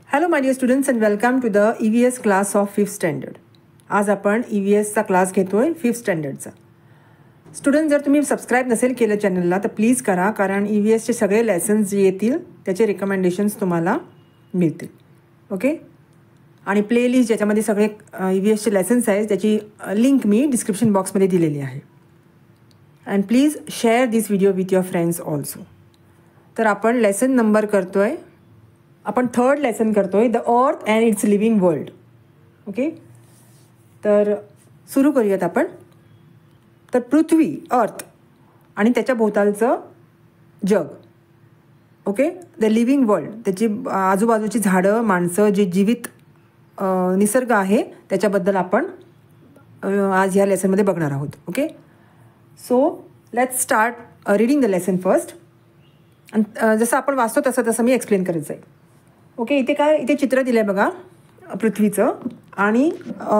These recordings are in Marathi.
Hello my dear students and welcome to the EVS class of 5th standard. आज आपण EVSचा क्लास घेतो आहे 5th स्टँडर्डचा. स्टुडंट, जर तुम्ही सबस्क्राईब नसेल केलं चॅनलला तर प्लीज करा, कारण EVSचे सगळे लेसन्स जे येतील त्याचे रिकमेंडेशन्स तुम्हाला मिळतील. ओके. आणि प्लेलिस्ट ज्याच्यामध्ये सगळे EVSचे लेसन्स आहेत त्याची लिंक मी डिस्क्रिप्शन बॉक्समध्ये दिलेली आहे. And please share this video with your friends also. तर आपण लेसन नंबर करतो आहे, आपण 3rd लेसन करतो आहे, the earth and it's living world. Okay. तर सुरू करूयात आपण. तर पृथ्वी, अर्थ आणि त्याच्या भोवतालचं जग. ओके. द लिव्हिंग वर्ल्ड, त्याची आजूबाजूची झाडं, माणसं, जे जीवित निसर्ग आहे त्याच्याबद्दल आपण आज ह्या लेसनमध्ये बघणार आहोत. Okay. So let's start reading the lesson first. आणि जसं आपण वाचतो तसं मी एक्सप्लेन करत जाईल. ओके. इथे चित्र दिलं आहे बघा पृथ्वीचं, आणि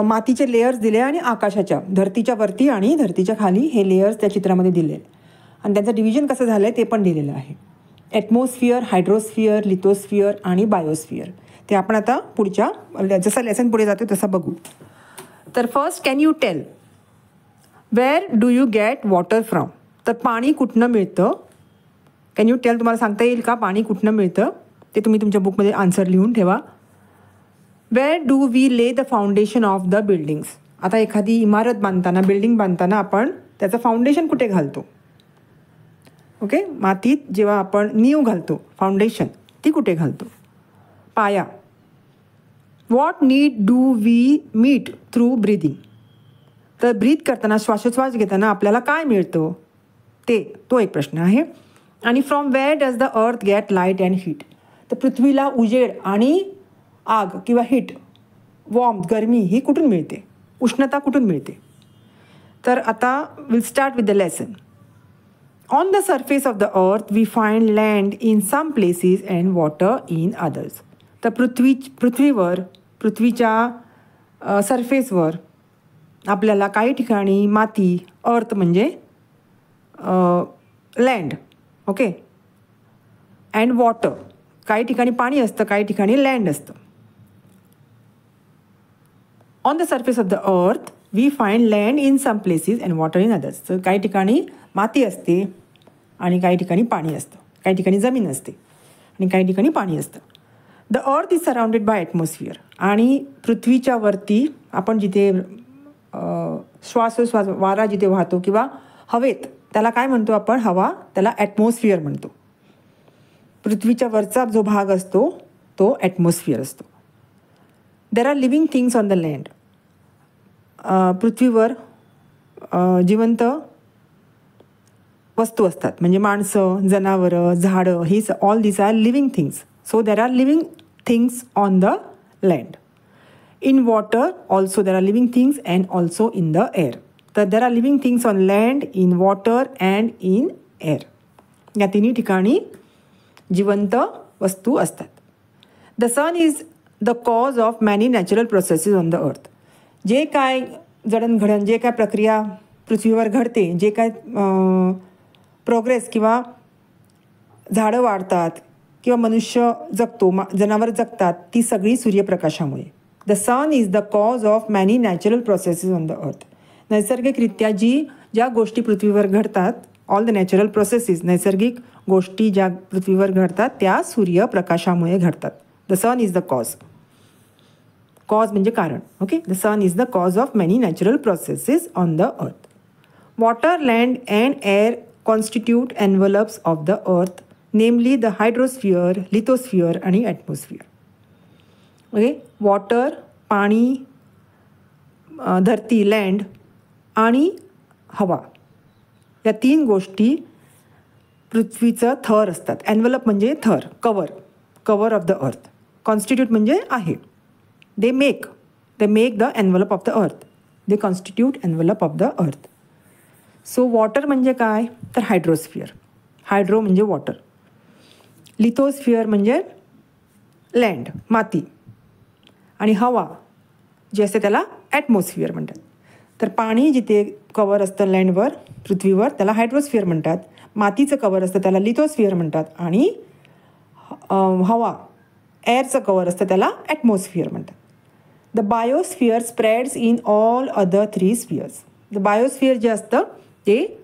मातीचे लेयर्स दिले आणि आकाशाच्या, धरतीच्या वरती आणि धरतीच्या खाली हे लेयर्स त्या चित्रामध्ये दिले आहेत. आणि त्यांचं डिव्हिजन कसं झालं आहे ते पण दिलेलं आहे. ॲटमॉस्फिअर, हायड्रोस्फिअर, लिथोस्फिअर आणि बायोस्फिअर. ते आपण आता पुढच्या जसं लेसन पुढे जातो तसं बघू. तर first, can you tell where do you get water from? तर पाणी कुठनं मिळतं? कॅन यू टेल, तुम्हाला सांगता येईल का पाणी कुठनं मिळतं? ते तुम्ही तुमच्या बुकमध्ये आन्सर लिहून ठेवा. वेअर डू वी ले the foundation of the buildings? आता एखादी इमारत बांधताना, बिल्डिंग बांधताना आपण त्याचं फाउंडेशन कुठे घालतो? ओके. मातीत जेव्हा आपण नीव घालतो, फाउंडेशन ती कुठे घालतो? पाया. What need do we meet through breathing? तर ब्रीथ करताना, श्वासोच्छ्वास घेताना आपल्याला काय मिळतं तो एक प्रश्न आहे. आणि from where does the earth get light and heat? तर पृथ्वीला उजेड आणि आग किंवा हीट, वॉर्म, गरमी ही कुठून मिळते? उष्णता कुठून मिळते? तर आता will start with the lesson. On the surface of the earth we find land in some places and water in others. तर पृथ्वीवर, पृथ्वीच्या सरफेसवर आपल्याला काही ठिकाणी माती, अर्थ म्हणजे लँड, ओके, अँड वॉटर, काही ठिकाणी पाणी असतं, काही ठिकाणी लँड असतं. On the surface of the earth we find land in some places and water in others. तर काही ठिकाणी माती असते आणि काही ठिकाणी पाणी असतं, काही ठिकाणी जमीन असते आणि काही ठिकाणी पाणी असतं. The earth is surrounded by atmosphere. आणि पृथ्वीच्या वरती आपण जिथे श्वासोच्छ्वास, वारा जिथे वाहतो किंवा हवेत, त्याला काय म्हणतो आपण? हवा, त्याला ॲटमॉस्फिअर म्हणतो. पृथ्वीच्या वरचा जो भाग असतो तो ॲटमॉस्फिअर असतो. There are living things on the land. पृथ्वीवर जिवंत वस्तू असतात, म्हणजे माणसं, जनावरं, झाडं, ही all this are living things. So there are living things on the land. In water also there are living things and also in the air. तर there are living things on land, in water and in air. या तिन्ही ठिकाणी जिवंत वस्तू असतात. The sun is the cause of many natural processes on the अर्थ. जे काय जडणघडण, जे काय प्रक्रिया पृथ्वीवर घडते, जे काय प्रोग्रेस किंवा झाडं वाढतात किंवा मनुष्य जगतो, जनावर जगतात, ती सगळी सूर्यप्रकाशामुळे. The sun is the cause of many natural processes on the earth. नैसर्गिकरित्या ज्या गोष्टी पृथ्वीवर घडतात, ऑल द नॅचरल प्रोसेसेस, नैसर्गिक गोष्टी ज्या पृथ्वीवर घडतात त्या सूर्यप्रकाशामुळे घडतात. The sun is the cause. Cause म्हणजे कारण. Okay. The sun is the cause of many natural processes on the earth. Water, land and air constitute envelops of the earth, namely the हायड्रोस्फिअर, लिथोस्फिअर आणि ॲटमॉस्फिअर. ओके. वॉटर, पाणी, धरती, लँड आणि हवा, या 3 गोष्टी पृथ्वीचं थर असतात. एन्व्हलप म्हणजे थर, कवर ऑफ द अर्थ. कॉन्स्टिट्यूट म्हणजे आहे. They make the envelope of the अर्थ. They constitute envelope of the अर्थ. सो वॉटर म्हणजे काय? तर हायड्रोस्फिअर. हायड्रो म्हणजे वॉटर. लिथोस्फिअर म्हणजे लँड, माती. आणि हवा जे असते त्याला ॲटमॉस्फिअर म्हणतात. तर पाणी जिथे कवर असतं लँडवर, पृथ्वीवर, त्याला हायड्रोस्फिअर म्हणतात. मातीचं कवर असतं त्याला लिथोस्फिअर म्हणतात. आणि हवा, एअरचं कवर असतं त्याला ॲटमॉस्फिअर म्हणतात. The biosphere spreads in all other 3 spheres. The biosphere जे असतं ते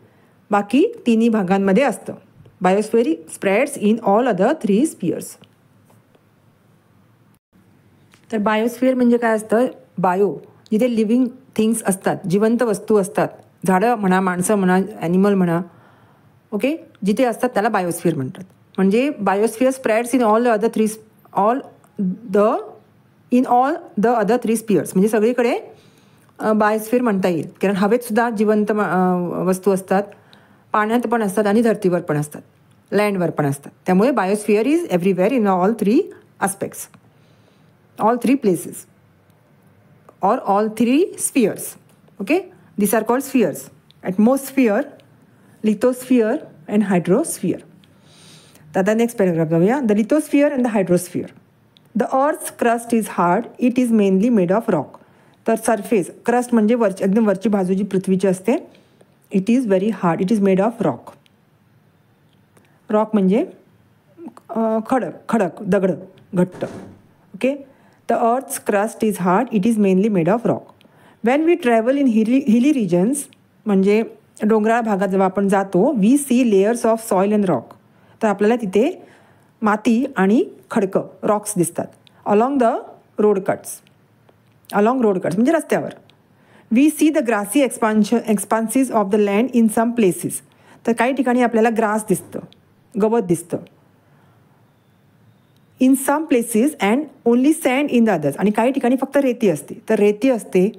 बाकी तिन्ही भागांमध्ये असतं. Biosphere spreads in all other 3 spheres. तर बायोस्फिअर म्हणजे काय असतं? बायो जिथे लिव्हिंग थिंग्स असतात, जिवंत वस्तू असतात, झाडं म्हणा, माणसं म्हणा, ॲनिमल म्हणा, ओके, जिथे असतात त्याला बायोस्फिअर म्हणतात. म्हणजे biosphere spreads in all other 3 स्फिअर्स. म्हणजे सगळीकडे बायोस्फिअर म्हणता येईल, कारण हवेत सुद्धा जिवंत वस्तू असतात, पाण्यात पण असतात आणि धर्तीवर पण असतात, लँडवर पण असतात. त्यामुळे biosphere is everywhere in all 3 aspects, all 3 places or all 3 spheres. Okay, these are called spheres: atmosphere, lithosphere and hydrosphere. Tata next paragraph जाऊया. The lithosphere and the hydrosphere. The earth's crust is hard. It is mainly made of rock. तर सरफेस क्रस्ट म्हणजे वरची एकदम वरची बाजू जी पृथ्वीची असते, it is very hard. It is made of rock. Rock म्हणजे खडक दगड घट्ट. Okay, the earth's crust is hard. It is mainly made of rock. When we travel in hilly regions, म्हणजे डोंगराळ भागात जेव्हा आपण जातो, we see layers of soil and rock. तर आपल्याला तिथे माती आणि खडकं रॉक्स दिसतात. along रोड कट्स म्हणजे रस्त्यावर. we see the grassy expanses of the land in some places. तर काही ठिकाणी आपल्याला ग्रास दिसतं, गवत दिसतं. In some places and only sand in the others. आणि काही ठिकाणी फक्त रेती असते. तर रेती असते,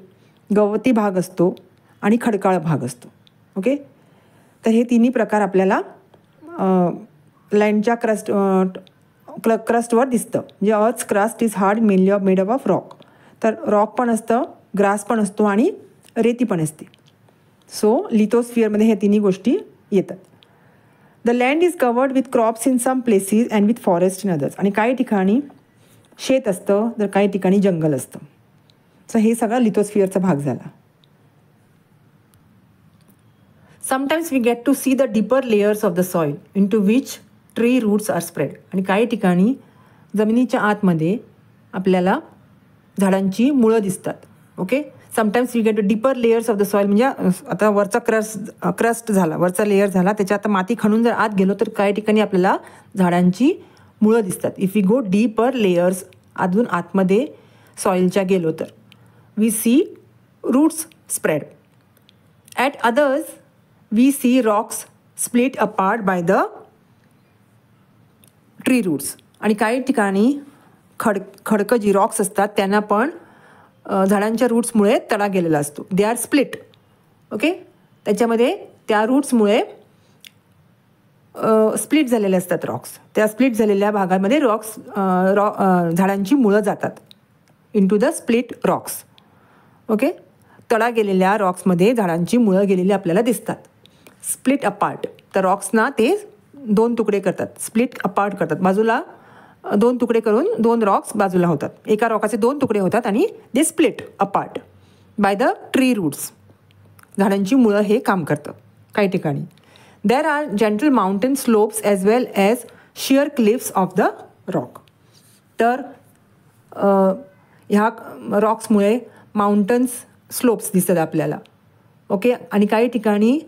गवती भाग असतो आणि खडकाळ भाग असतो. ओके, तर हे तिन्ही प्रकार आपल्याला लँडच्या क्रस्टवर दिसतं. म्हणजे earth's crust is hard mainly made of rock. तर रॉक पण असतं, ग्रास पण असतो आणि रेती पण असते. सो लिथोस्फिअरमध्ये हे तिन्ही गोष्टी येतात. The land is covered with crops in some places and with forest in others. आणि काही ठिकाणी शेत असतं, तर काही ठिकाणी जंगल असतं. सो हे सगळा लिथोस्फिअरचा भाग झाला. Sometimes we get to see the deeper layers of the soil into which tree roots are spread. आणि काही ठिकाणी जमिनीच्या आतमध्ये आपल्याला झाडांची मुळं दिसतात. Okay, sometimes we get deeper layers of the soil. म्हणजे आता वरचा क्रस्ट झाला, वरचा लेयर झाला, त्याच्या आता माती खणून जर आत गेलो तर काही ठिकाणी आपल्याला झाडांची मुळं दिसतात. If we go deeper layers, अजून आतमध्ये सॉईलच्या गेलो तर we see roots spread. At others we see rocks split apart by the tree roots. आणि काही ठिकाणी खडकं जी रॉक्स असतात त्यांना पण झाडांच्या रूट्समुळे तडा गेलेला असतो. They are split. ओके, त्याच्यामध्ये त्या रूट्समुळे स्प्लिट झालेले असतात रॉक्स. त्या स्प्लिट झालेल्या भागामध्ये झाडांची मुळं जातात in to the split rocks. Okay, तडा गेलेल्या रॉक्समध्ये झाडांची मुळं गेलेली आपल्याला दिसतात. स्प्लिट अपार्ट, तर रॉक्सना ते 2 तुकडे करतात, स्प्लिट अपार्ट करतात. बाजूला 2 तुकडे करून 2 रॉक्स बाजूला होतात. एका रॉकाचे 2 तुकडे होतात आणि they split apart by the tree roots. झाडांची मुळं हे काम करतं काही ठिकाणी. There are gentle mountain slopes as well as sheer cliffs of the rock. तर ह्या रॉक्समुळे माउंटन्स स्लोप्स दिसतात आपल्याला. ओके, आणि काही ठिकाणी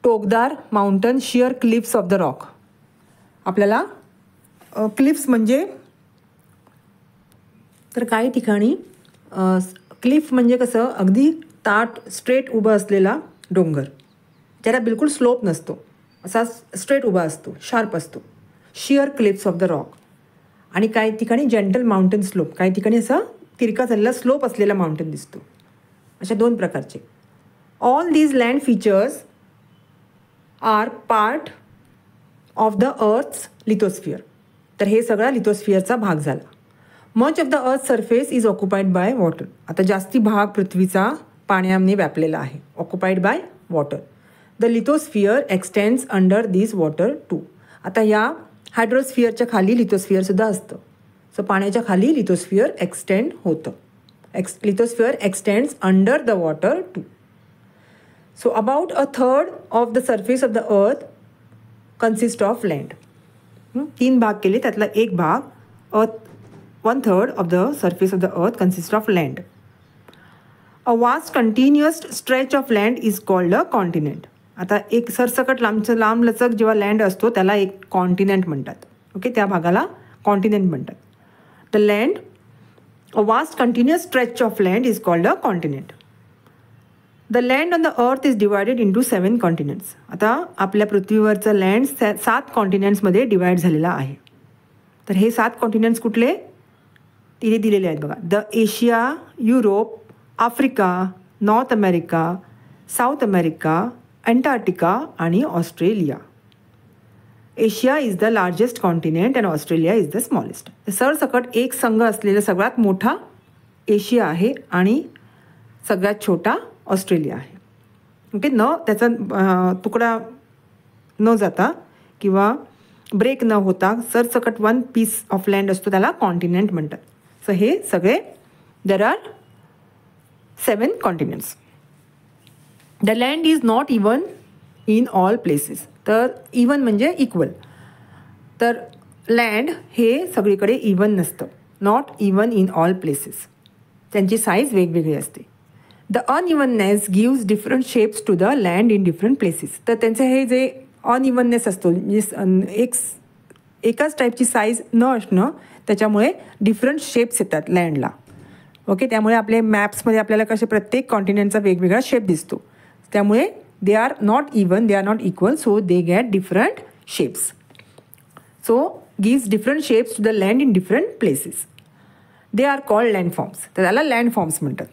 टोकदार mountain shear cliffs of the rock. आपल्याला क्लिफ्स म्हणजे, तर काही ठिकाणी क्लिफ म्हणजे कसं अगदी ताट स्ट्रेट उभं असलेला डोंगर, ज्याला बिलकुल स्लोप नसतो, असा स्ट्रेट उभा असतो, शार्प असतो. Shear cliffs of the rock. आणि काही ठिकाणी जेंटल माउंटेन स्लोप, काही ठिकाणी असा तिरका झालेला स्लोप असलेला माउंटेन दिसतो. अशा 2 प्रकारचे. All these land features are part of the earth's lithosphere. तर हे सगळा लिथोस्फिअरचा भाग झाला. Much of the earth surface is occupied by water. आता जास्ती भाग पृथ्वीचा पाण्याने व्यापलेला आहे. Occupied by water. The lithosphere extends under this water too. आता या हायड्रोस्फिअरच्या खाली लिथोस्फिअरसुद्धा असतं. सो पाण्याच्या खाली लिथोस्फिअर एक्सटेंड होतं. Lithosphere extends under the water too. So about 1/3 of the surface of the earth consist of land. 3 भाग केले, त्यातला एक भाग 1/3 of the surface of the earth consists of land. A vast continuous stretch of land is called a continent. आता एक सरसकट लांब लचक जेव्हा लँड असतो त्याला एक कॉन्टिनेंट म्हणतात. ओके, त्या भागाला कॉन्टिनेंट म्हणतात. The land, a vast continuous stretch of land is called a continent. The land on the earth is divided into 7 continents. आता आपल्या पृथ्वीवरचं लँड 7 कॉन्टिनेंट्समध्ये डिवाइड झालेला आहे. तर हे 7 कॉन्टिनेंट्स कुठले तिथे दिलेले आहेत बघा. The Asia, Europe, Africa, North America, South America, Antarctica आणि Australia. Asia is the largest continent and Australia is the smallest. सरसकट एक संघ असलेला सगळ्यात मोठा एशिया आहे आणि सगळ्यात छोटा ऑस्ट्रेलिया आहे. ओके, त्याचा तुकडा न जाता किंवा ब्रेक न होता सरसकट 1 पीस ऑफ लँड असतो त्याला कॉन्टिनेंट म्हणतात. सो हे सगळे there are 7 continents. The land is not even in all places. तर इवन म्हणजे इक्वल. तर लँड हे सगळीकडे इवन नसतं. Not even in all places. त्यांची साईज वेगवेगळी असते. The unevenness gives different shapes to the land in different places. तर त्यांचं हे जे अनइवननेस असतो म्हणजे एकाच टाईपची साईज न असणं त्याच्यामुळे डिफरंट शेप्स येतात लँडला. ओके, त्यामुळे आपले मॅप्समध्ये आपल्याला कसे प्रत्येक कॉन्टिनेंटचा वेगवेगळा शेप दिसतो. त्यामुळे they are not even, they are not equal, so they get different shapes. So gives different shapes to the land in different places. They are called landforms. तर त्याला लँडफॉर्म्स म्हणतात.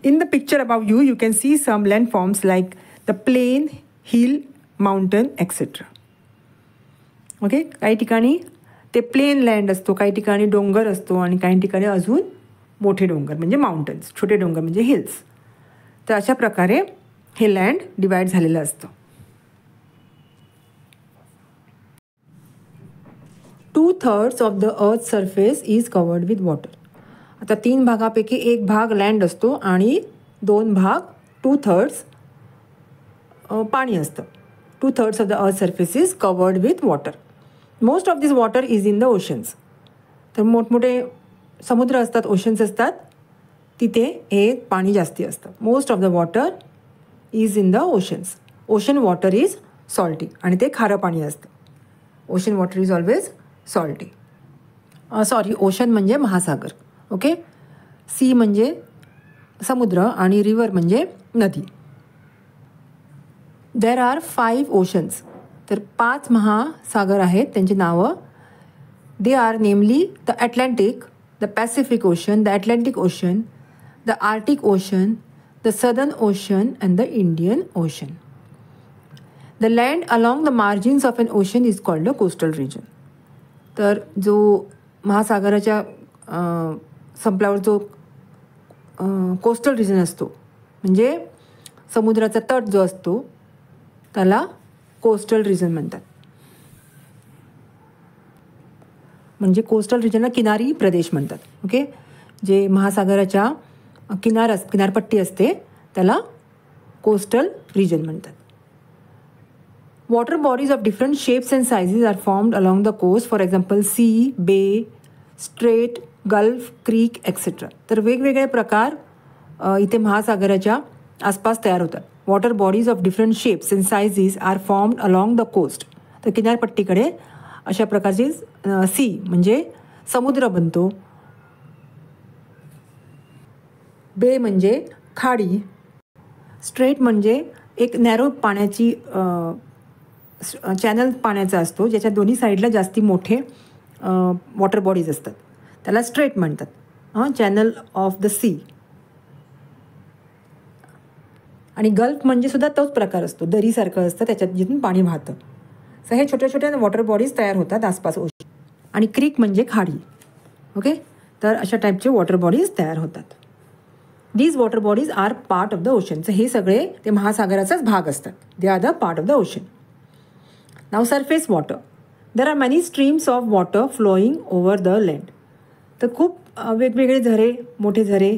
In the picture about you can see some landforms like the plain, hill, mountain etcetera. Okay, काही ठिकाणी ते प्लेन लँड असतो, काही ठिकाणी डोंगर असतो आणि काही ठिकाणी अजून मोठे डोंगर म्हणजे माउंटन्स, छोटे डोंगर म्हणजे हिल्स. तर अशा प्रकारे हे लँड डिवाइड झालेलं असतं. 2/3 of the earth surface is covered with water. आता 3 भागापैकी एक भाग लँड असतो आणि 2 भाग 2/3 पाणी असतं. 2/3 of the earth surface is covered with water. Most of this water is in the oceans. तर मोठमोठे समुद्र असतात, ओशन्स असतात, तिथे हे पाणी जास्ती असतं. Most of the water is in the oceans. Ocean water is salty आणि ते खारं पाणी असतं. Ocean water is always salty. Ocean म्हणजे महासागर. ओके, सी म्हणजे समुद्र आणि रिव्हर म्हणजे नदी. There R 5 oceans. तर 5 महासागर आहेत, त्यांची नावं. They are namely the Atlantic, the Pacific Ocean, the Atlantic Ocean, the Arctic Ocean, the Southern Ocean, and the Indian Ocean. The land along the margins of an ocean is called a coastal region. तर जो महासागराच्या संपल्यावर जो कोस्टल रिजन असतो म्हणजे समुद्राचा तट जो असतो त्याला कोस्टल रिजन म्हणतात. म्हणजे कोस्टल रिजनला किनारी प्रदेश म्हणतात. ओके, जे महासागराच्या किनारपट्टी असते त्याला कोस्टल रिजन म्हणतात. Water bodies of different shapes and sizes are formed along the coast. For example sea, bay, strait, gulf, creek etcetera. तर वेगवेगळे प्रकार इथे महासागराच्या आसपास तयार होतात. Water bodies of different shapes and sizes are formed along the coast. तर किनारपट्टीकडे अशा प्रकारचे सी म्हणजे समुद्र बनतो. बे म्हणजे खाडी. स्ट्रेट म्हणजे एक नॅरो पाण्याची चॅनल पाण्याचा असतो ज्याच्या दोन्ही साईडला जास्ती मोठे वॉटर बॉडीज असतात, त्याला स्ट्रेट म्हणतात. Channel of the sea. आणि गल्फ म्हणजे सुद्धा तोच प्रकार असतो, दरीसारखं असतं त्याच्यात जिथून पाणी वाहतं. सो हे छोट्या छोट्या वॉटर बॉडीज तयार होतात आसपास ओशन. आणि क्रीक म्हणजे खाडी. ओके, तर अशा टाईपचे वॉटर बॉडीज तयार होतात. These water bodies are part of the ocean. तर हे सगळे ते महासागराचाच भाग असतात. They are the part of the ocean. नाव surface water. There are many streams of water flowing over the land. तर खूप वेगवेगळे झरे, मोठे झरे,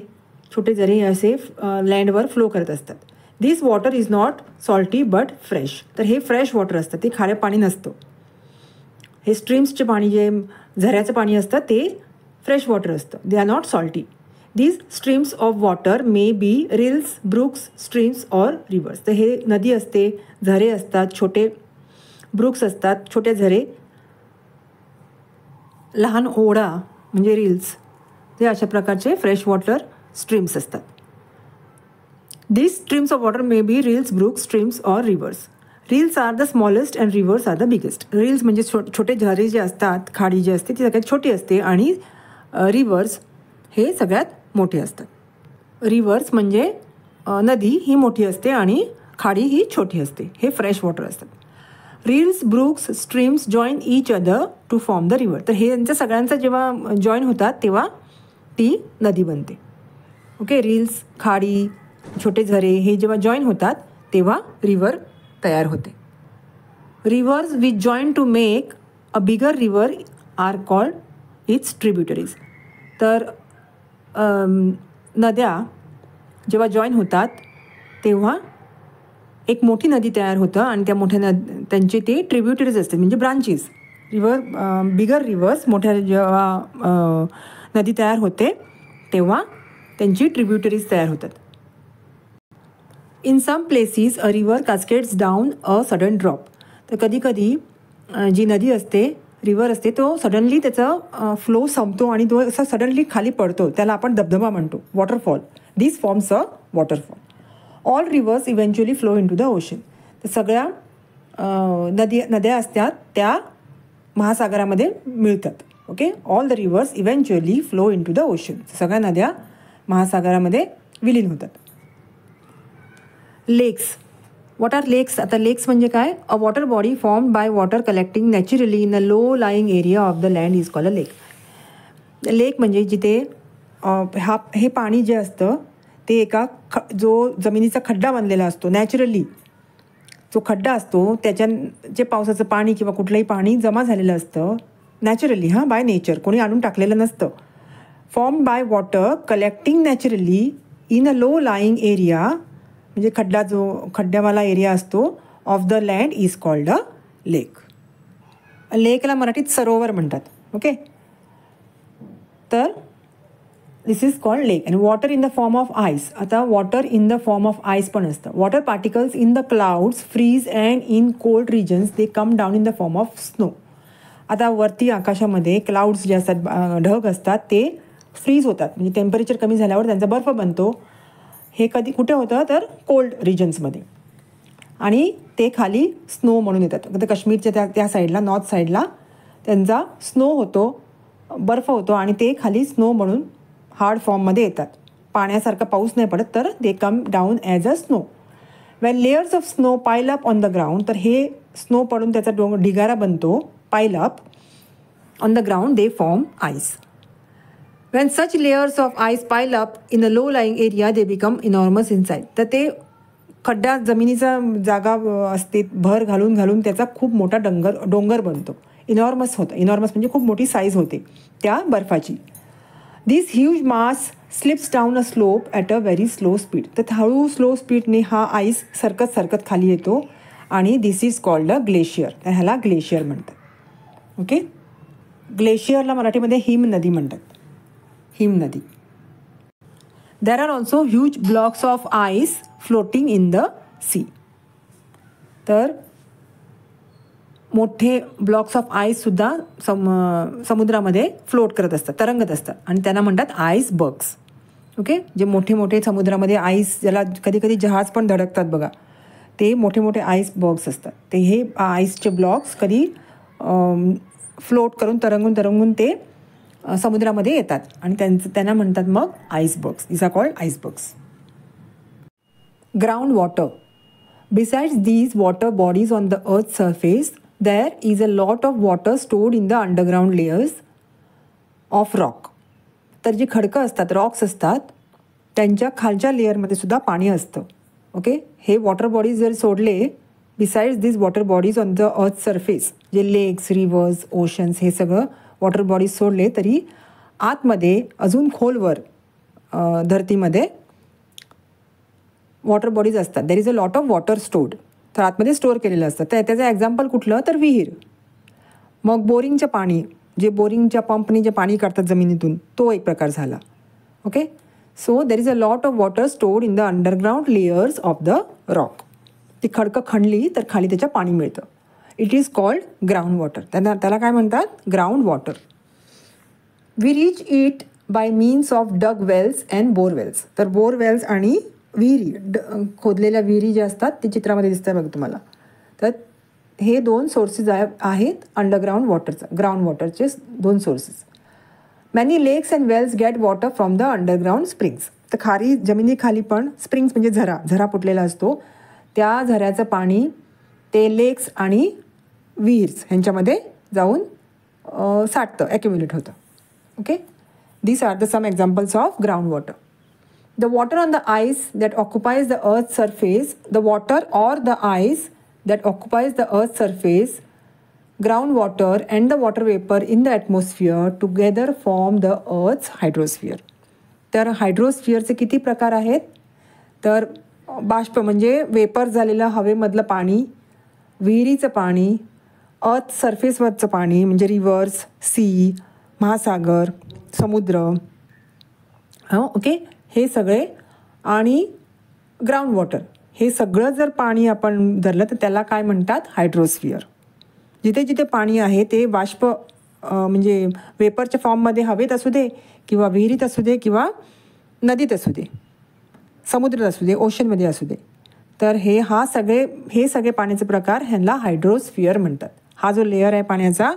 छोटे झरे असे लँडवर फ्लो करत असतात. This water is not salty but fresh. तर हे फ्रेश वॉटर असतं, ते खारं पाणी नसतं. हे स्ट्रीम्सचे पाणी जे झऱ्याचं पाणी असतं ते फ्रेश वॉटर असतं. दे are not salty. These streams of water may be reels, brooks, streams or reverse. तर हे नदी असते, झरे असतात, छोटे ब्रुक्स असतात, छोटे झरे, लहान ओढा म्हणजे रिल्स, हे अशा प्रकारचे फ्रेश वॉटर स्ट्रीम्स असतात. These streams of water may be rills, brooks, streams or rivers. Rills are the smallest and rivers are the biggest. Rills म्हणजे छोटे झरे जे असतात, खाडी जी असते ती सगळ्यात छोटी असते आणि रिव्हर्स हे सगळ्यात मोठे असतात. रिव्हर्स म्हणजे नदी ही मोठी असते आणि खाडी ही छोटी असते. हे फ्रेश वॉटर असतात. Rills, brooks, streams join each other to form the river. तर हे यांच्या सगळ्यांचं जेव्हा जॉईन होतात तेव्हा ती नदी बनते. ओके, रील्स, खाडी, छोटे झरे हे जेव्हा जॉईन होतात तेव्हा रिव्हर तयार होते. Rivers which join to make a bigger river are called its tributaries. तर नद्या जेव्हा जॉईन होतात तेव्हा एक मोठी नदी तयार होतं आणि त्या मोठ्या त्यांचे ते ट्रिब्युटरीज असते म्हणजे ब्रांचेस. बिगर रिव्हर्स मोठ्या जेव्हा नदी तयार होते तेव्हा त्यांची ट्रिब्युटरीज तयार होतात. In some places a river cascades down a sudden drop. तर कधी कधी जी नदी असते, रिव्हर असते, तो सडनली त्याचा फ्लो संपतो आणि तो असा सडनली खाली पडतो. त्याला आपण धबधबा म्हणतो, waterfall. This forms a waterfall. All rivers eventually flow in to the ocean. तर सगळ्या नद्या असतात त्या महासागरामध्ये मिळतात. Okay, all the rivers eventually flow in to the ocean. सगळ्या नद्या महासागरामध्ये विलीन होतात. लेक्स. वॉट आर लेक्स? आता लेक्स म्हणजे काय? A water body form by water collecting naturally in a low lying area of the land is called a lake. Lake म्हणजे जिथे हे पाणी जे असतं ते एका जो जमिनीचा खड्डा बनलेला असतो, नॅचरली जो खड्डा असतो त्याच्या जे पावसाचं पाणी किंवा कुठलंही पाणी जमा झालेलं असतं नॅचरली, बाय नेचर, कोणी आणून टाकलेलं नसतं. Form by water collecting naturally in a low lying area म्हणजे खड्ड्यावाला एरिया असतो of the land is called a lake. लेकला मराठीत सरोवर म्हणतात. ओके, तर दिस इज कॉल्ड लेक. आणि water in the form of ice. आता water in the form of ice पण असतं. Water particles in the clouds freeze and in cold regions they come down in the form of snow. आता वरती आकाशामध्ये क्लाउड्स जे असतात, ढग असतात, ते फ्रीज होतात म्हणजे टेम्परेचर कमी झाल्यावर त्यांचा बर्फ बनतो. हे कधी कुठे होतं तर कोल्ड रिजन्समध्ये, आणि ते खाली स्नो म्हणून येतात. तर काश्मीरच्या त्या साईडला, नॉर्थ साईडला त्यांचा स्नो होतो, बर्फ होतो आणि ते खाली स्नो म्हणून हार्ड फॉर्ममध्ये येतात. पाण्यासारखा पाऊस नाही पडत तर they come down as a snow. When layers of snow pile up on the ground. तर हे स्नो पडून त्याचा ढिगारा बनतो, pile up on the ground they form ice. When such layers of ice pile up in a low-lying area, they become enormous in size. तर ते खड्डा जमिनीचा जागा असते, भर घालून घालून त्याचा खूप मोठा डोंगर बनतो. इनॉर्मस होतं. इनॉर्मस म्हणजे खूप मोठी साईज होते त्या बर्फाची. This huge mass slips down a slope at a very slow speed. तर हळू स्लो स्पीडने हा आईस सरकत खाली येतो आणि दिस इज कॉल्ड अ ग्लेशियर. तर ह्याला ग्लेशियर म्हणतात. ओके, ग्लेशियरला मराठीमध्ये हिम नदी म्हणतात. हिम नदी. There are also huge blocks of ice floating in the sea. तर मोठे ब्लॉक्स ऑफ आईससुद्धा समुद्रामध्ये फ्लोट करत असतात, तरंगत असतात आणि त्यांना म्हणतात आईस बग्स. ओके, जे मोठे मोठे समुद्रामध्ये आईस, ज्याला कधी कधी जहाज पण धडकतात बघा, ते मोठे मोठे आईस बग्स असतात. ते हे आईसचे ब्लॉक्स कधी फ्लोट करून तरंगून ते समुद्रामध्ये येतात आणि त्यांना म्हणतात मग icebergs. Is are called icebergs. Ground water. Besides these water bodies on the earth surface there is a lot of water stored in the underground layers of rock. तर जे खडकं असतात, रॉक्स असतात, त्यांच्या खालच्या लेअरमध्ये सुद्धा पाणी असतं. ओके, हे वॉटर बॉडीज जर सोडले, besides these water bodies on the earth surface, जे लेक्स, रिव्हर्स, ओशन्स, हे सगळं वॉटर बॉडीज सोडले तरी आतमध्ये अजून खोलवर धरतीमध्ये वॉटर बॉडीज असतात. देर is a lot of water stored. तर आतमध्ये स्टोअर केलेलं असतं. तर त्याचं एक्झाम्पल कुठलं तर विहीर. मग बोरिंगचं पाणी, जे बोरिंगच्या पंपनी जे पाणी काढतात जमिनीतून, तो एक प्रकार झाला. Okay, so there is a lot of water stored in the underground layers of the rock. ती खडकं खणली तर खाली त्याच्या पाणी मिळतं. It is called ground water. त्याला काय म्हणतात? Ground water. We reach it by means of dug wells and borewells. तर बोरवेल्स आणि विहिरी, खोदलेल्या विहिरी ज्या असतात ते चित्रामध्ये दिसतात बघा तुम्हाला. तर हे 2 सोर्सेस आहेत अंडरग्राउंड वॉटरचं, ग्राउंड वॉटरचे 2 sources. Many lakes and wells get water from the underground springs. तर खाली जमिनीखाली पण स्प्रिंग्स म्हणजे झरा फुटलेला असतो, त्या झऱ्याचं पाणी ते लेक्स आणि विहिर्स ह्यांच्यामध्ये जाऊन साठतं, ॲक्युम्युलेट होतं. Okay, these are the some examples of groundwater. The water on the ice that occupies the earth's surface, the water or the ice that occupies the earth's surface, groundwater and the water vapor in the atmosphere together form the earth's hydrosphere. तर हायड्रोस्फिअरचे किती प्रकार आहेत? तर बाष्प म्हणजे वेपर झालेलं हवेमधलं पाणी, विहिरीचं पाणी, अर्थ सरफेसवरचं पाणी म्हणजे रिव्हर्स, सी, महासागर, समुद्र, ओके, हे सगळे, आणि ग्राउंड वॉटर. हे सगळं जर पाणी आपण धरलं तर त्याला काय म्हणतात? हायड्रोस्फिअर. जिथे जिथे पाणी आहे ते बाष्प म्हणजे वेपरच्या फॉर्ममध्ये हवेत असू दे किंवा विहिरीत असू दे किंवा नदीत असू दे, समुद्रात असू दे, ओशनमध्ये असू दे. तर हे सगळे पाण्याचे प्रकार ह्यांना हायड्रोस्फिअर म्हणतात. हा जो लेअर आहे पाण्याचा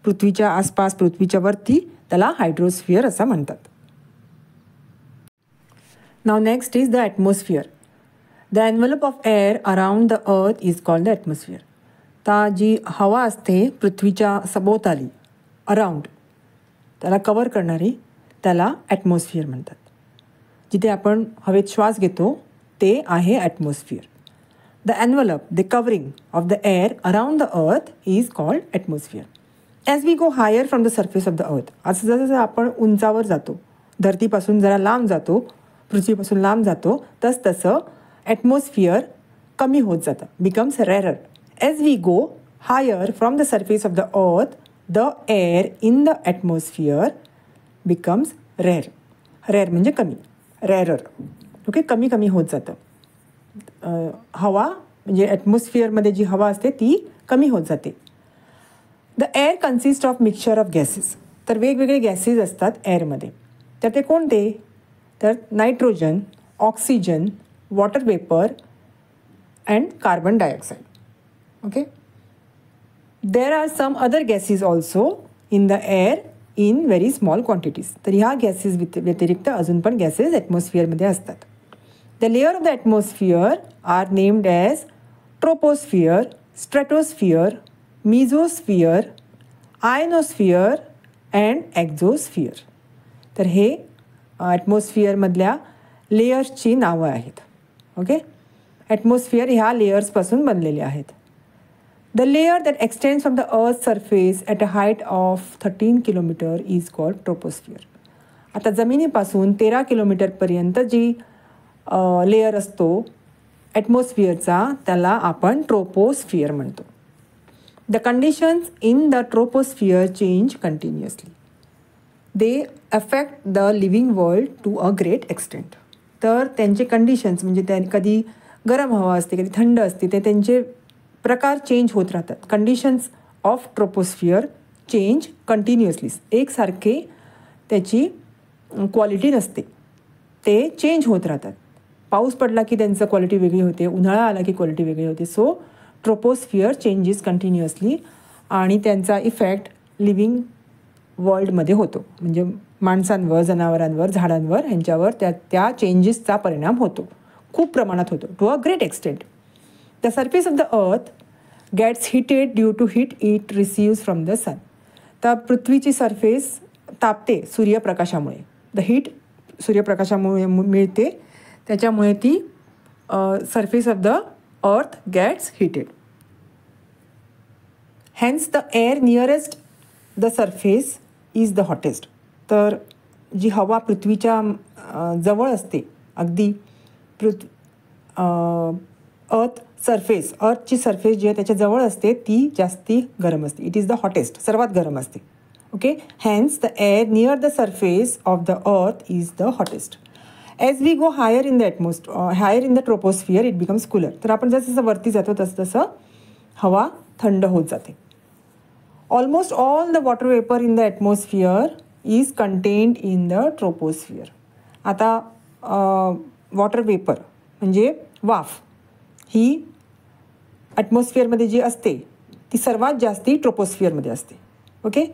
पृथ्वीच्या आसपास, पृथ्वीच्या वरती, त्याला हायड्रोस्फिअर असं म्हणतात. नाव next is the atmosphere. The envelope of air around the earth is called the atmosphere. आता जी हवा असते पृथ्वीच्या सभोवताली, अराउंड, त्याला कवर करणारी, त्याला ॲटमॉस्फिअर म्हणतात. जिथे आपण हवेत श्वास घेतो ते आहे atmosphere. The envelope, the covering of the air around the earth is called atmosphere. As we go higher from the surface of the earth, असं जसं आपण उंचावर जातो, धरतीपासून जरा लांब जातो, पृथ्वीपासून लांब जातो, तसं ॲटमॉस्फिअर कमी होत जातं, becomes rarer. As we go higher from the surface of the earth, the air in the atmosphere becomes rare. Rare म्हणजे कमी, रेअरर. ओके, कमी कमी होत जातं. हवा म्हणजे ॲटमॉस्फिअरमध्ये जी हवा असते ती कमी होत जाते. The air consist of mixture of gases. तर वेगवेगळे गॅसेस असतात एअरमध्ये. तर ते कोणते? तर nitrogen, oxygen, water vapour and carbon dioxide. Okay, there are some other gases also in the air in very small quantities. तर ह्या गॅसेस व्यतिरिक्त अजून पण गॅसेस ॲटमॉस्फिअरमध्ये असतात. The layer of the atmosphere are named as troposphere, stratosphere, mesosphere, ionosphere and exosphere. तर हे ॲटमॉस्फिअरमधल्या लेयर्सची नावं आहेत. ओके, ॲटमॉस्फिअर ह्या लेयर्सपासून बनलेले आहेत. The layer that extends from the earth surface at a height of 13 kilometre is called troposphere. आता जमिनीपासून 13 किलोमीटरपर्यंत जी लेयर असतो ॲटमॉस्फिअरचा, त्याला आपण ट्रोपोस्फिअर म्हणतो. The conditions in the troposphere change continuously. They affect the living world to a great extent. तर त्यांचे कंडिशन्स म्हणजे त्या कधी गरम हवा असते, कधी थंड असते, ते त्यांचे प्रकार चेंज होत राहतात. Conditions of troposphere change continuously. एकसारखे त्याची क्वालिटी नसते, ते चेंज होत राहतात. पाऊस पडला की त्यांचं क्वालिटी वेगळी होते, उन्हाळा आला की क्वालिटी वेगळी होते. सो ट्रोपोस्फिअर चेंजेस कंटिन्युअसली आणि त्यांचा इफेक्ट लिव्हिंग वर्ल्डमध्ये होतो. म्हणजे माणसांवर, जनावरांवर, झाडांवर, ह्यांच्यावर त्या चेंजेसचा परिणाम होतो, खूप प्रमाणात होतो, to a great extent. The surface of the earth gets heated due to heat it receives from the sun. तर पृथ्वीची सरफेस तापते सूर्यप्रकाशामुळे. द हीट सूर्यप्रकाशामुळे मिळते, त्याच्यामुळे ती surface of the earth gets heated. Hence the air nearest the surface is the hottest. तर जी हवा पृथ्वीच्या जवळ असते, अगदी अर्थची सरफेस जी आहे त्याच्या जवळ असते, ती जास्ती गरम असते. इट इज द हॉटेस्ट, सर्वात गरम असते. Okay, hence the air near the surface of the earth is the hottest. As we go higher in the higher in the troposphere, it becomes cooler. तर आपण जसं वरती जातो तसं हवा थंड होत जाते. Almost all the water vapor in the atmosphere is contained in the troposphere. आता वॉटर वेपर म्हणजे वाफ ही ॲटमॉस्फिअरमध्ये जी असते ती सर्वात जास्ती ट्रोपोस्फिअरमध्ये असते. Okay,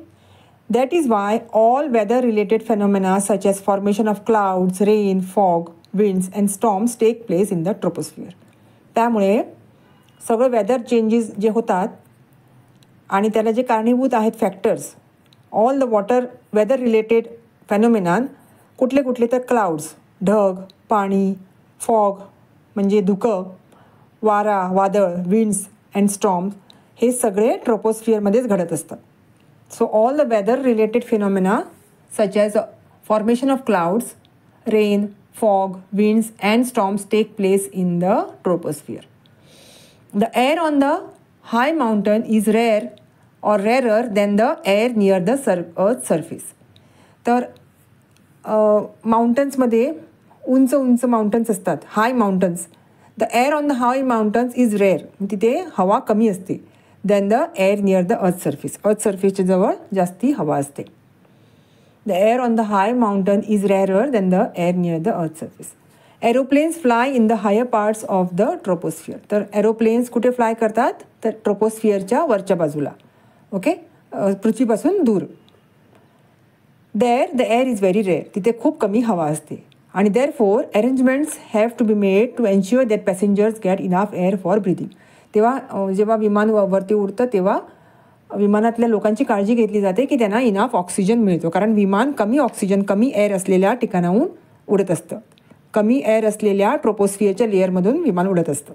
that is why all weather related phenomena such as formation of clouds, rain, fog, winds and storms take place in the troposphere. त्यामुळे सगळं वेदर चेंजेस जे होतात आणि त्याला जे कारणीभूत आहेत factors, all the weather related phenomenon कुठले कुठले तर क्लाउड्स, ढग, पाणी, फॉग म्हणजे धुकं, वारा, वादळ, विंड्स अँड स्टॉर्म्स हे सगळे ट्रोपोस्फिअरमध्येच घडत असतात. So all the weather related phenomena such as formation of clouds, rain, fog, winds and storms take place in the troposphere. The air on the high mountain is rare or rarer than the air near the earth surface. तर माउंटन्समध्ये उंच उंच माउंटन्स असतात, high mountains. The air on the high mountains is rare, तिथे हवा कमी असते than the air near the earth surface. Earth सर्फेसच्या जवळ जास्ती हवा असते. The air on the high mountain is rarer than the air near the earth surface. Aeroplanes fly in the higher parts of the troposphere. तर एरोप्लेन्स कुठे फ्लाय करतात, तर ट्रोपोस्फिअरच्या वरच्या बाजूला. ओके, पृथ्वीपासून दूर. There the air is very rare, तिथे खूप कमी हवा असते. आणि therefore arrangements have to be made to ensure that passengers get enough air for breathing. तेव्हा जेव्हा विमान वरती उडतं तेव्हा विमानातल्या लोकांची काळजी घेतली जाते की त्यांना इनफ ऑक्सिजन मिळतो, कारण विमान कमी ऑक्सिजन, कमी एअर असलेल्या ठिकाणाहून उडत असतं. कमी एअर असलेल्या ट्रोपोस्फिअरच्या लेअरमधून विमान उडत असतं.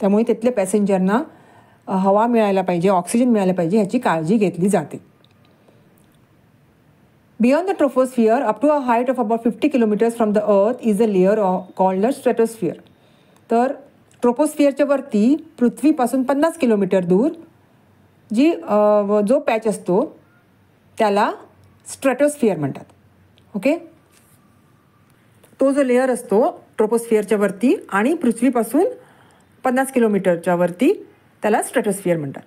त्यामुळे तिथल्या पॅसेंजरना हवा मिळायला पाहिजे, ऑक्सिजन मिळायला पाहिजे ह्याची काळजी घेतली जाते. Beyond the troposphere up to a height of about 50 kilometres from the earth is a layer called the stratosphere. तर ट्रोपोस्फिअरच्या वरती पृथ्वीपासून 50 किलोमीटर दूर जो पॅच असतो त्याला स्ट्रॅटोस्फिअर म्हणतात. ओके, तो जो लेअर असतो ट्रोपोस्फिअरच्या वरती आणि पृथ्वीपासून 50 किलोमीटरच्या वरती त्याला स्ट्रॅटोस्फिअर म्हणतात.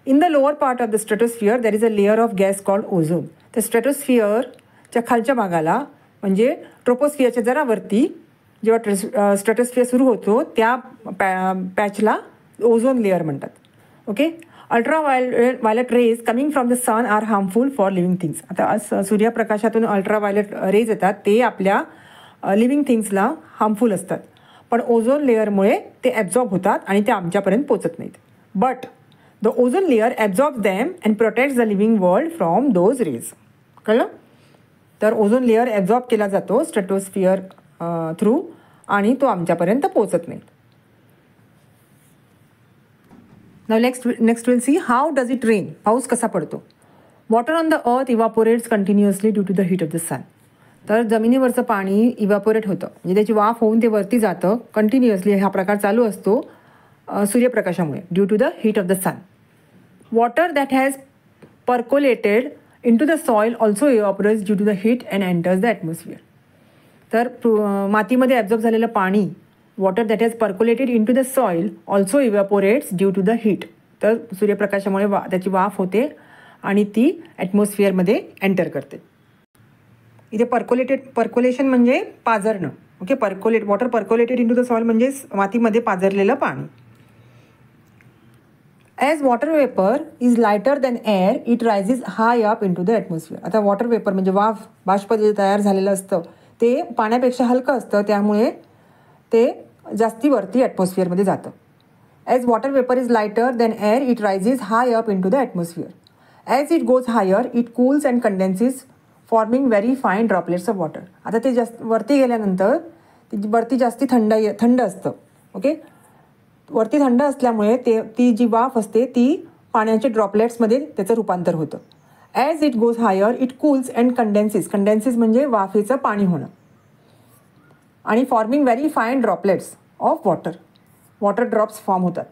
In the lower part of the stratosphere there is a layer of gas called ozone. तर स्ट्रॅटोस्फिअरच्या खालच्या भागाला म्हणजे ट्रोपोस्फिअरच्या जरा वरती जेव्हा स्ट्रॅटोस्फिअर सुरू होतो त्या पॅचला ओझोन लेअर म्हणतात. Okay, ultraviolet rays coming from the sun are harmful for living things. आता सूर्यप्रकाशातून अल्ट्रावायलेट रेज येतात, ते आपल्या लिव्हिंग थिंग्सला हार्मफुल असतात, पण ओझोन लेअरमुळे ते ॲब्झॉर्ब होतात आणि ते आमच्यापर्यंत पोचत नाहीत. But the ozone layer absorb them and protects the living world from those rays. कळलं? तर ओझोन लेअर ॲब्झॉर्ब केला जातो स्ट्रॅटोस्फिअर थ्रू आणि तो आमच्यापर्यंत पोचत नाही. Now next will see how does it rain. पाऊस कसा पडतो. Water on the earth evaporates continuously due to the heat of the sun. तर जमिनीवरचं पाणी इव्हॅपोरेट होतं, म्हणजे त्याची वाफ होऊन ते वरती जातं कंटिन्युअसली. हा प्रकार चालू असतो सूर्यप्रकाशामुळे, due to the heat of the sun. Water that has percolated in to the soil also evaporates due to the heat and enters the atmosphere. तर मातीमध्ये ॲब्झॉर्ब झालेलं पाणी, water that has percolated in to the soil also evaporates due to the heat. तर सूर्यप्रकाशामुळे त्याची वाफ होते आणि ती ॲटमॉस्फिअरमध्ये एंटर करते. इथे पर्कोलेशन म्हणजे पाझरणं. Okay, water percolated in to the soil म्हणजे मातीमध्ये पाझरलेलं पाणी. As water vapour is lighter than air it rises high up in to the atmosphere. आता वॉटर वेपर म्हणजे बाष्प जे तयार झालेलं असतं ते पाण्यापेक्षा हलकं असतं, त्यामुळे ते जास्ती वरती ॲटमॉस्फिअरमध्ये जातं. As water vapour is lighter than air it rises high up in to the atmosphere. As it goes higher it cools and condenses forming very fine droplets of water. आता ते वरती गेल्यानंतर वरती जास्ती थंड असतं. ओके, वरती थंड असल्यामुळे ती जी वाफ असते ती पाण्याच्या ड्रॉपलेट्समध्ये त्याचं रूपांतर होतं. As it goes higher it cools and condenses म्हणजे वाफेचं पाणी होणं आणि forming very fine droplets of water drops form होतात.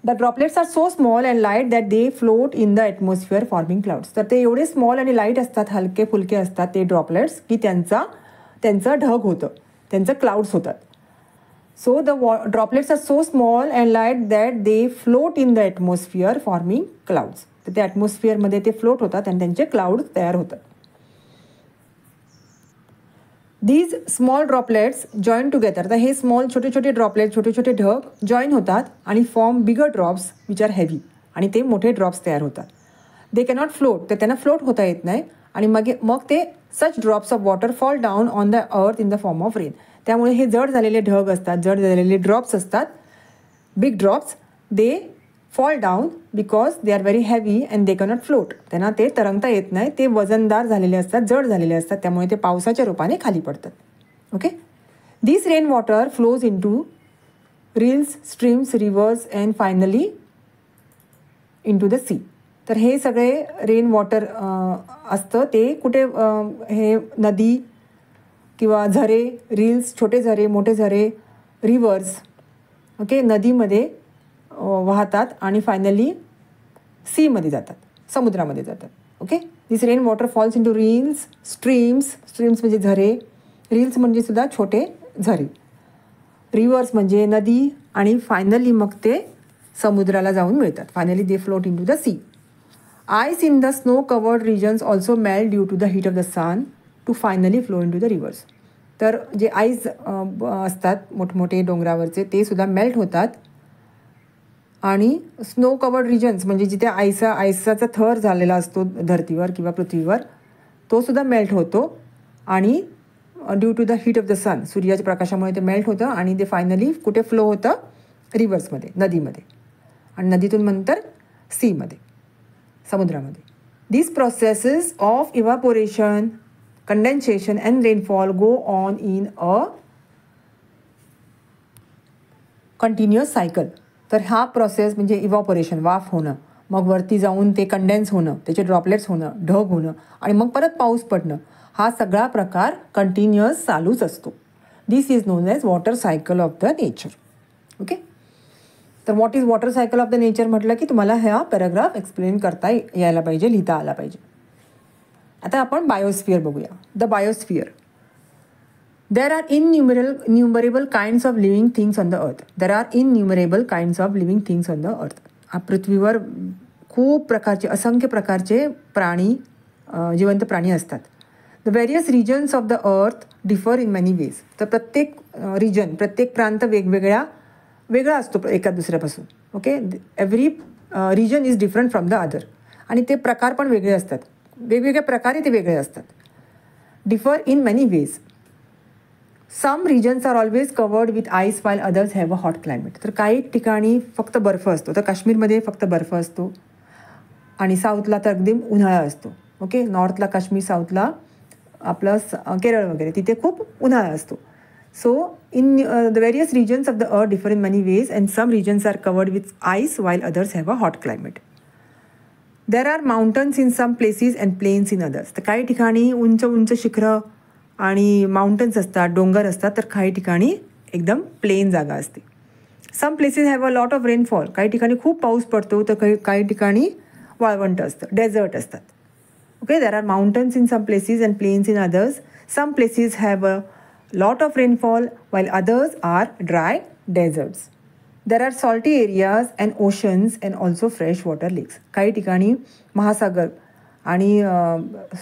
The droplets are so small and light that they float in the atmosphere forming clouds. तर ते एवढे स्मॉल आणि लाईट असतात, हलके फुलके असतात ते ड्रॉपलेट्स, की त्यांचं ढग होतं, त्यांचं क्लाउड्स होतात. So the droplets are so small and light that they float in the atmosphere forming clouds. तर ते ॲटमॉस्फिअरमध्ये ते फ्लोट होतात आणि त्यांचे क्लाउड तयार होतात. These small droplets join together. तर हे स्मॉल छोटे छोटे ड्रॉपलेट, छोटे छोटे ढग जॉईन होतात आणि form bigger drops which are heavy. आणि ते मोठे ड्रॉप्स तयार होतात. They cannot float. तर त्यांना फ्लोट होता येत नाही आणि मग ते such drops of water fall down on the earth in the form of rain. त्यामुळे हे जड झालेले ढग असतात, जड झालेले ड्रॉप्स असतात, big drops. They fall down because they are very heavy and they cannot float. त्यांना ते तरंगता येत नाही, ते वजनदार झालेले असतात, जड झालेले असतात, त्यामुळे ते पावसाच्या रूपाने खाली पडतात. Okay. This rain water flows into rills, streams, rivers and finally in to the sea. तर हे सगळे रेन वॉटर असतं ते कुठे, हे नदी किंवा झरे, रील्स, छोटे झरे, मोठे झरे, रिव्हर्स, ओके, नदीमध्ये वाहतात आणि फायनली सीमध्ये जातात, समुद्रामध्ये जातात. Okay. This rain water falls into rills, streams म्हणजे झरे, रील्स म्हणजे सुद्धा छोटे झरे, रिव्हर्स म्हणजे नदी आणि फायनली मग ते समुद्राला जाऊन मिळतात. Finally they float in to the sea. Ice in the snow covered regions also melt due to the heat of the sun to finally flow in to the rivers. तर जे आईस असतात मोठमोठे डोंगरावरचे ते सुद्धा मेल्ट होतात आणि स्नो कवर्ड रिजन्स म्हणजे जिथे आयसाचा थर झालेला असतो धरतीवर किंवा पृथ्वीवर तो सुद्धा मेल्ट होतो आणि due to the heat of the sun, सूर्याच्या प्रकाशामुळे ते मेल्ट होतं आणि ते फायनली कुठे फ्लो होतं, रिव्हर्समध्ये, नदीमध्ये, आणि नदीतून नंतर सीमध्ये, समुद्रामध्ये. These processes of evaporation, condensation and rainfall go on in a continuous cycle. तर हा प्रोसेस म्हणजे इव्हॅपोरेशन, वाफ होणं, मग वरती जाऊन ते कंडेन्स होणं, त्याचे ड्रॉपलेट्स होणं, ढग होणं आणि मग परत पाऊस पडणं, हा सगळा प्रकार कंटिन्युअस चालूच असतो. This is known as water cycle of the nature. Okay. तर what is water cycle of the nature म्हटलं की तुम्हाला हा पॅराग्राफ एक्सप्लेन करता यायला पाहिजे, लिहिता आला पाहिजे. आता आपण बायोस्फिअर बघूया. The biosphere. There are innumerable kinds of living things on the earth. There are innumerable kinds of living things on the earth. पृथ्वीवर खूप प्रकारचे, असंख्य प्रकारचे प्राणी, जिवंत प्राणी असतात. The various regions of the earth differ in many ways. तर प्रत्येक रिजन, प्रत्येक प्रांत वेगळा असतो एका दुसऱ्यापासून. Okay. Every region is different from the other. आणि ते प्रकार पण वेगळे असतात, वेगवेगळ्या प्रकारे ते वेगळे असतात. Differ in many ways. Some regions are always covered with ice while others have a hot climate. तर काही ठिकाणी फक्त बर्फ असतो. तर काश्मीरमध्ये फक्त बर्फ असतो आणि साऊथला तर अगदी उन्हाळा असतो. ओके. नॉर्थला काश्मीर, साऊथला आपलं केरळ वगैरे तिथे खूप उन्हाळा असतो. So in the various regions of the earth differ in many ways and some regions are covered with ice while others have a hot climate. There are mountains in some places and plains in others. तर काही ठिकाणी उंच उंच शिखरं आणि माउंटन्स असतात, डोंगर असतात, तर काही ठिकाणी एकदम प्लेन जागा असते. Some places have a lot of rainfall. काही ठिकाणी खूप पाऊस पडतो, तर काही ठिकाणी वाळवंट असतं, डेझर्ट असतात. Okay. There are mountains in some places and plains in others. Some places have a lot of rainfall while others are dry deserts. There are salty areas and oceans and also fresh water lakes. काही ठिकाणी महासागर आणि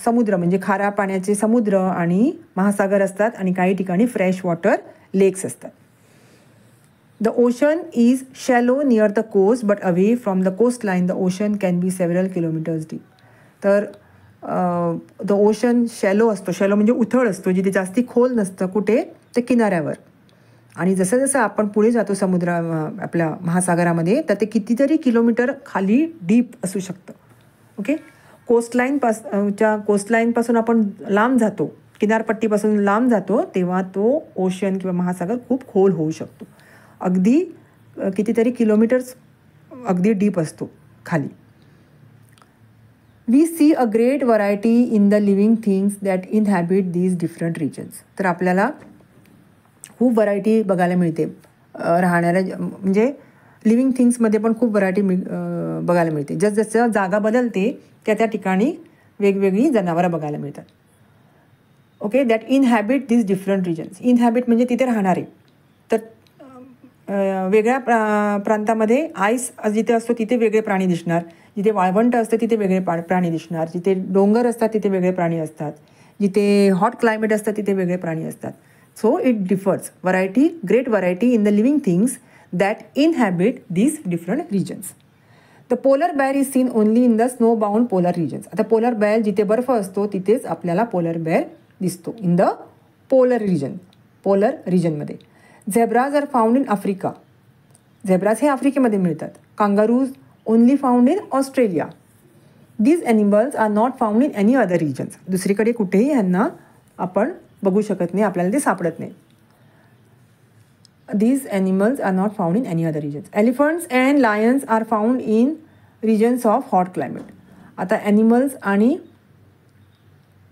समुद्र म्हणजे खाऱ्या पाण्याचे समुद्र आणि महासागर असतात आणि काही ठिकाणी फ्रेश वॉटर लेक्स असतात. The ocean is shallow near the coast but away from the coast line the ocean can be several kilometres deep. तर द ओशन शॅलो असतो, शॅलो म्हणजे उथळ असतो, जिथे जास्ती खोल नसतं कुठे, ते किनाऱ्यावर. आणि जसं जसं आपण पुढे जातो आपल्या महासागरामध्ये, तर ते कितीतरी किलोमीटर खाली डीप असू शकतं. ओके. कोस्टलाईनपासून आपण लांब जातो, किनारपट्टीपासून लांब जातो, तेव्हा तो ओशन किंवा महासागर खूप खोल होऊ शकतो. अगदी कितीतरी किलोमीटर्स अगदी डीप असतो खाली. We see a great variety in the living things that inhabit these different regions. तर आपल्याला खूप व्हरायटी बघायला मिळते राहणाऱ्या, म्हणजे लिव्हिंग थिंग्समध्ये पण खूप व्हरायटी बघायला मिळते. जसं जागा बदलते त्या ठिकाणी वेगवेगळी जनावरं बघायला मिळतात. Okay, that inhabit this different regions. Inhabit म्हणजे तिथे राहणारे. तर वेगळ्या प्रांतामध्ये आईस जिथे असतो तिथे वेगळे प्राणी दिसणार, जिथे वाळवंट असतं तिथे वेगळे प्राणी दिसणार, जिथे डोंगर असतात तिथे वेगळे प्राणी असतात, जिथे हॉट क्लायमेट असतं तिथे वेगळे प्राणी असतात. So it differs. Variety, great variety in the living things that inhabit these different regions. The polar bear is seen only in the snow-bound polar regions. आता पोलर बेअर जिथे बर्फ असतो तिथेच आपल्याला पोलर बेअर दिसतो, इन द पोलर रिजनमध्ये. Zebras are found in Africa. Zebras हे आफ्रिकेमध्ये मिळतात. Kangaroos only found in Australia. These animals are not found in any other regions. दुसरीकडे कुठेही ह्यांना आपण बघू शकत नाही, आपल्याला ते सापडत नाही. These animals are not found in any other regions. Elephants and lions are found in regions of hot climate. आता ॲनिमल्स आणि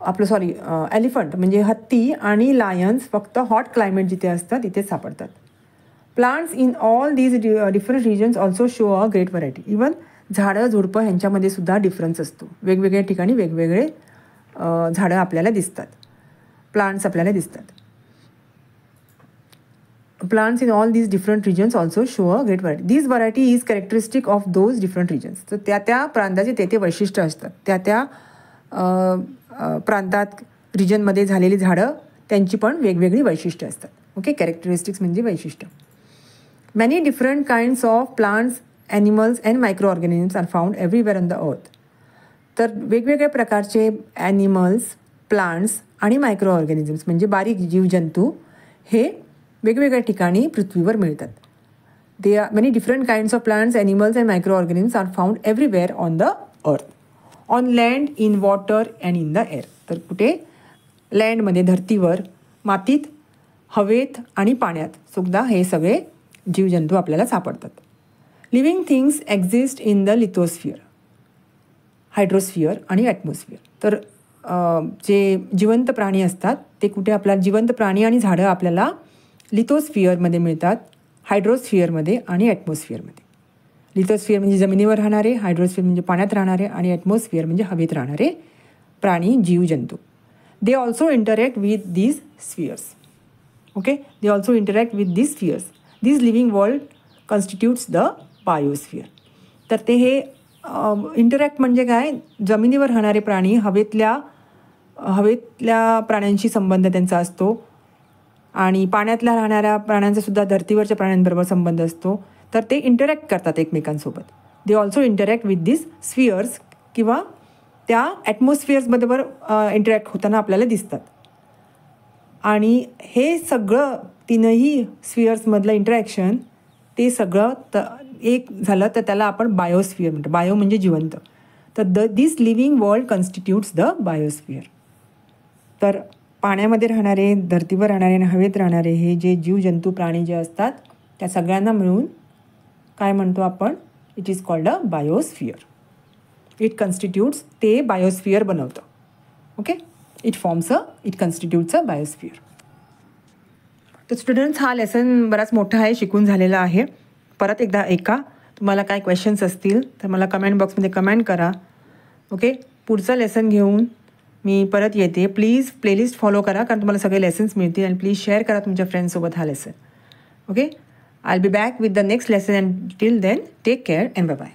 एलिफंट म्हणजे हत्ती आणि लायन्स फक्त हॉट क्लायमेट जिथे असतं तिथेच सापडतात. Plants in all these different regions also show a great variety. Even झाडं झुडपं ह्यांच्यामध्ये सुद्धा डिफरन्स असतो. वेगवेगळ्या ठिकाणी वेगवेगळे झाडं आपल्याला दिसतात, प्लांट्स आपल्याला दिसतात. Plants in all these different regions also show a great variety. This variety is characteristic of those different regions. तर त्या प्रांताचे ते वैशिष्ट्य असतात. त्या प्रांतात रिजनमध्ये झालेली झाडं त्यांची पण वेगवेगळी वैशिष्ट्य असतात. ओके, कॅरेक्टरिस्टिक्स म्हणजे वैशिष्ट्य. Many different kinds of plants, animals and microorganisms are found everywhere on the earth. तर वेगवेगळ्या प्रकारचे ॲनिमल्स, प्लांट्स आणि मायक्रो ऑर्गॅनिझम्स म्हणजे बारीक जीवजंतू हे वेगवेगळ्या ठिकाणी पृथ्वीवर मिळतात. They are many different kinds of plants, animals and microorganisms are found everywhere on the earth, on land, in water and in the air. तर कुठे? लँडमध्ये, धरतीवर, मातीत, हवेत आणि पाण्यात सुद्धा हे सगळे जीवजंतू आपल्याला सापडतात. Living things exist in the lithosphere, hydrosphere आणि ॲटमॉस्फिअर. तर जे जिवंत प्राणी असतात ते कुठे? आपल्याला जिवंत प्राणी आणि झाडं आपल्याला लिथोस्फिअरमध्ये मिळतात, हायड्रोस्फिअरमध्ये आणि ॲटमॉस्फिअरमध्ये. लिथोस्फिअर म्हणजे जमिनीवर राहणारे, हायड्रोस्फिअर म्हणजे पाण्यात राहणारे आणि ॲटमॉस्फिअर म्हणजे हवेत राहणारे प्राणी, जीवजंतू. They also interact with these spheres. Okay, they also interact with these spheres. These living world constitutes the biosphere. तर ते हे इंटरॅक्ट म्हणजे काय? जमिनीवर राहणारे प्राणी, हवेतल्या प्राण्यांशी संबंध त्यांचा असतो आणि पाण्यातल्या राहणाऱ्या प्राण्यांचा सुद्धा धर्तीवरच्या प्राण्यांबरोबर संबंध असतो. तर ते इंटरॅक्ट करतात एकमेकांसोबत. दे ऑल्सो इंटरॅक्ट विथ दिस स्फिअर्स किंवा त्या ॲटमॉस्फिअर्सबरोबर इंटरॅक्ट होताना आपल्याला दिसतात. आणि हे सगळं तीनही स्फिअर्समधलं इंटरॅक्शन ते सगळं एक झालं तर त्याला आपण बायोस्फिअर म्हणतो. बायो म्हणजे जिवंत. तर this living world constitutes the biosphere. तर पाण्यामध्ये राहणारे, धर्तीवर राहणारे आणि हवेत राहणारे हे जे जीवजंतू प्राणी जे असतात त्या सगळ्यांना मिळून काय म्हणतो आपण? It is called a biosphere. It constitutes, ते बायोस्फिअर बनवतं. Okay, it constitutes a biosphere. तर स्टुडंट्स, हा लेसन बराच मोठा आहे, शिकून झालेला आहे. परत एकदा ऐका. तुम्हाला काय क्वेश्चन्स असतील तर मला कमेंट बॉक्समध्ये कमेंट करा. ओके, पुढचं लेसन घेऊन मी परत येते. प्लीज प्लेलिस्ट फॉलो करा कारण तुम्हाला सगळे लेसन्स मिळतील. आणि प्लीज शेअर करा तुमच्या फ्रेंड्ससोबत हा lesson. Okay, I will be back with the next lesson. And till then take care and bye bye.